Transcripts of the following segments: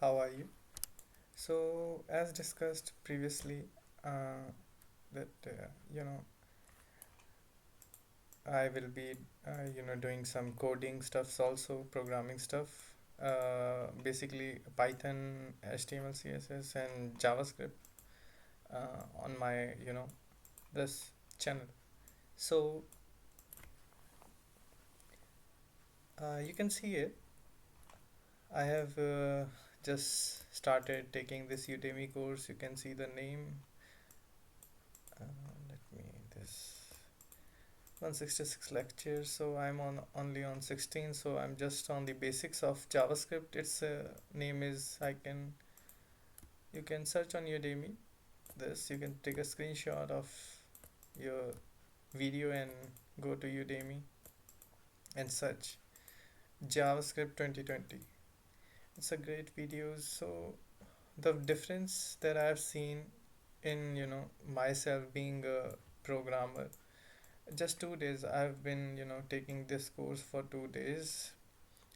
how are you? So, as discussed previously, that I will be doing some coding stuffs also, programming stuff. Basically, Python, HTML, CSS, and JavaScript on my this channel. So, you can see it. I have just started taking this Udemy course. You can see the name. Let me this 166 lectures, so I'm on only on 16, so I'm just on the basics of JavaScript. Its name is I can you can search on Udemy. This you can take a screenshot of your video and go to Udemy and search JavaScript 2020. It's a great video. So the difference that I've seen in myself being a programmer, just 2 days I've been taking this course for 2 days,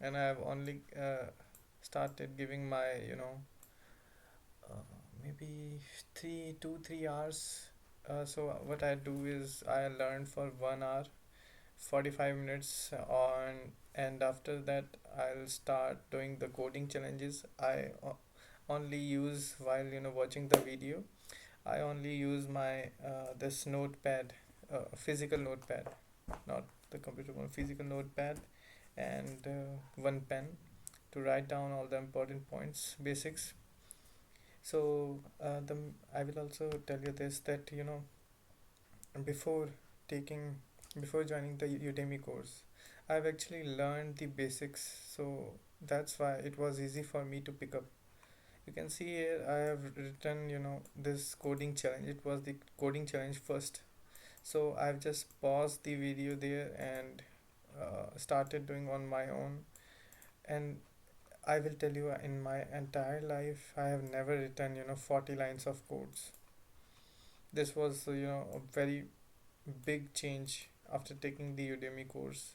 and I've only started giving my uh, maybe 3 2 3 hours. So what I do is I learn for 1 hour 45 minutes on, and after that I'll start doing the coding challenges. Only use while watching the video. I only use my this notepad, physical notepad, not the computer one, physical notepad, and one pen to write down all the important points, basics. So I will also tell you this, that before taking before joining the Udemy course, I've actually learned the basics, so that's why it was easy for me to pick up. You can see here I have written this coding challenge. It was the coding challenge first, so I've just paused the video there and started doing on my own. And I will tell you, in my entire life I have never written 40 lines of codes. This was a very big change after taking the Udemy course.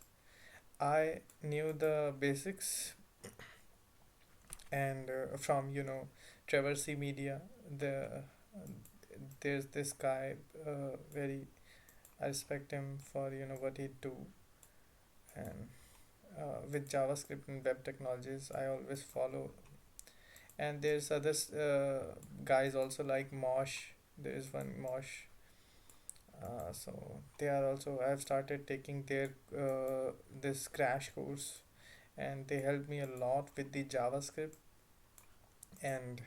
I knew the basics, and from Traversy Media, there's this guy, very I respect him for what he do. And with JavaScript and web technologies I always follow. And there's others guys also, like Mosh. There is one Mosh. So they are also, I've started taking their this crash course, and they helped me a lot with the JavaScript. And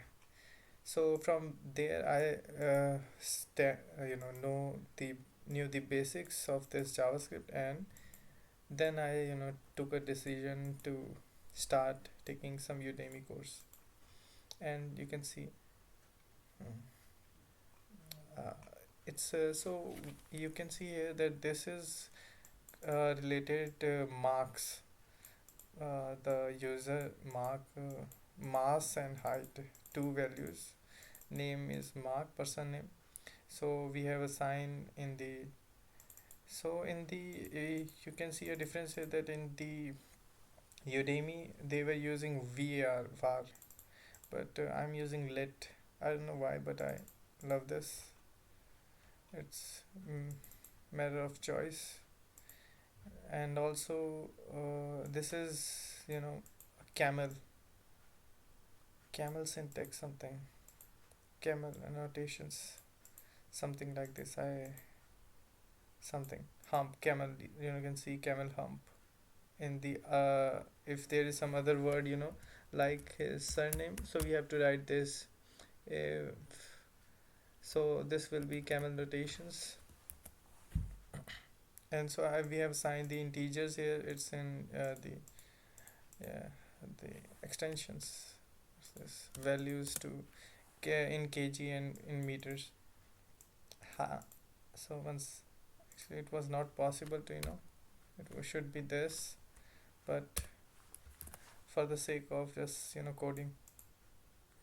so from there I know the knew the basics of this JavaScript, and then I took a decision to start taking some Udemy course. And you can see, mm, uh, it's so you can see here that this is related marks, the user mark, mass and height, two values. Name is mark, person name. So we have a sign in the, so in the you can see a difference here, that in the Udemy they were using var, but I'm using lit. I don't know why, but I love this. It's matter of choice. And also this is camel camel syntax, something, camel annotations, something like this. I something hump, camel, you can see camel hump in the if there is some other word like his surname, so we have to write this. uh, so this will be camel notations. And so we have signed the integers here. It's in the yeah, the extensions. This values to in kg and in meters. So once, actually it was not possible to should be this, but for the sake of just coding,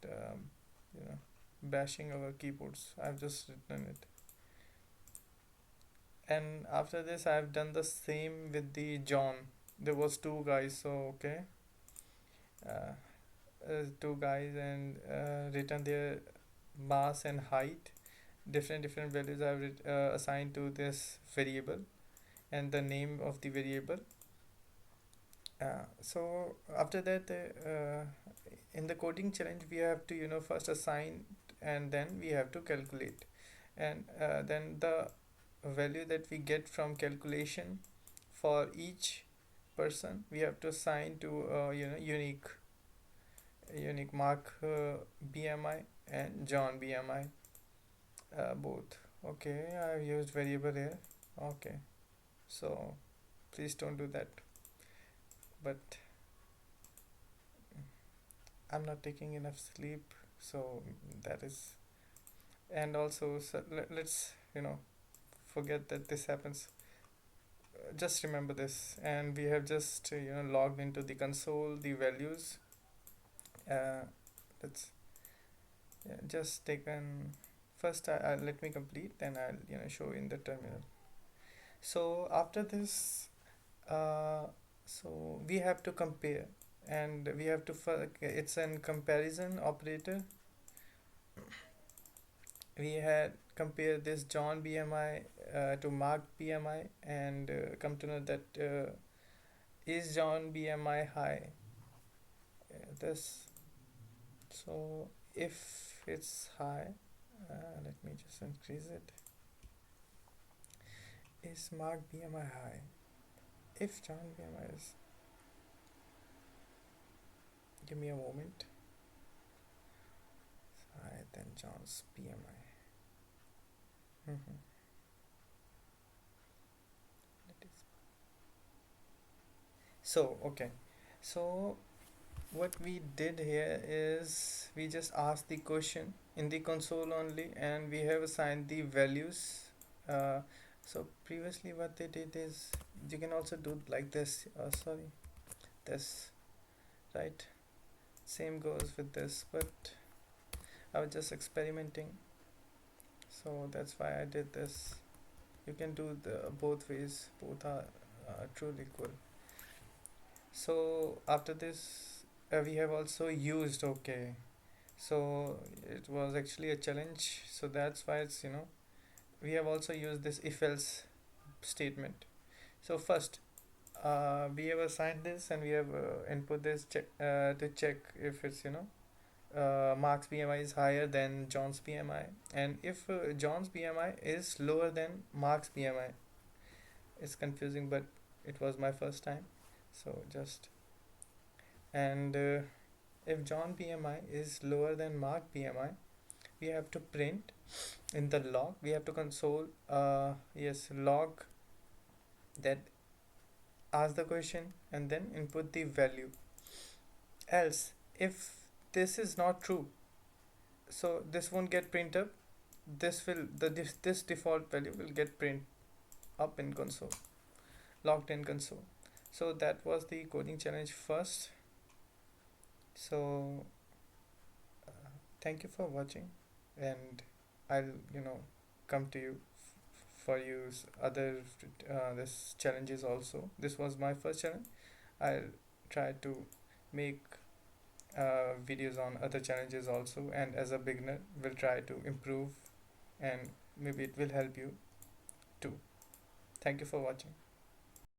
um, you know bashing our keyboards, I've just written it. And after this I've done the same with the John. There was two guys, so okay. uh, two guys and written their mass and height. Different values are assigned to this variable and the name of the variable. So after that, in the coding challenge, we have to first assign and then we have to calculate, and then the value that we get from calculation for each person we have to assign to unique Mark BMI and John BMI, both. Okay, I've used variable here. Okay, so please don't do that. But I'm not taking enough sleep, so that is. And also, so let's forget that this happens. Just remember this, and we have just logged into the console the values. Let's just taken first. Let me complete, then I'll show in the terminal. So after this, uh, so we have to compare, and we have to it's an comparison operator. We had compared this John BMI to Mark BMI, and come to know that is John BMI high. This so if it's high, let me just increase it. Is Mark BMI high? If John BMI is, give me a moment. High than John's BMI. So okay, so what we did here is we just asked the question in the console only, and we have assigned the values. So previously what they did is you can also do like this. Sorry, this, right? Same goes with this, but I was just experimenting, so that's why I did this. You can do the both ways. Both are truly cool. So after this, we have also used okay. So it was actually a challenge. So that's why it's we have also used this if else statement. So first, we have assigned this and we have input this to check if it's Mark's BMI is higher than John's BMI, and if John's BMI is lower than Mark's BMI. It's confusing, but it was my first time, so just. And if John BMI is lower than Mark BMI, we have to print in the log. We have to console yes, log that ask the question and then input the value. Else, if this is not true, so this won't get print up. This default value will get print up in console, logged in console. So that was the coding challenge first. So thank you for watching, and I'll come to you for use other this challenges also. This was my first challenge. I'll try to make videos on other challenges also, and as a beginner will try to improve, and maybe it will help you too. Thank you for watching.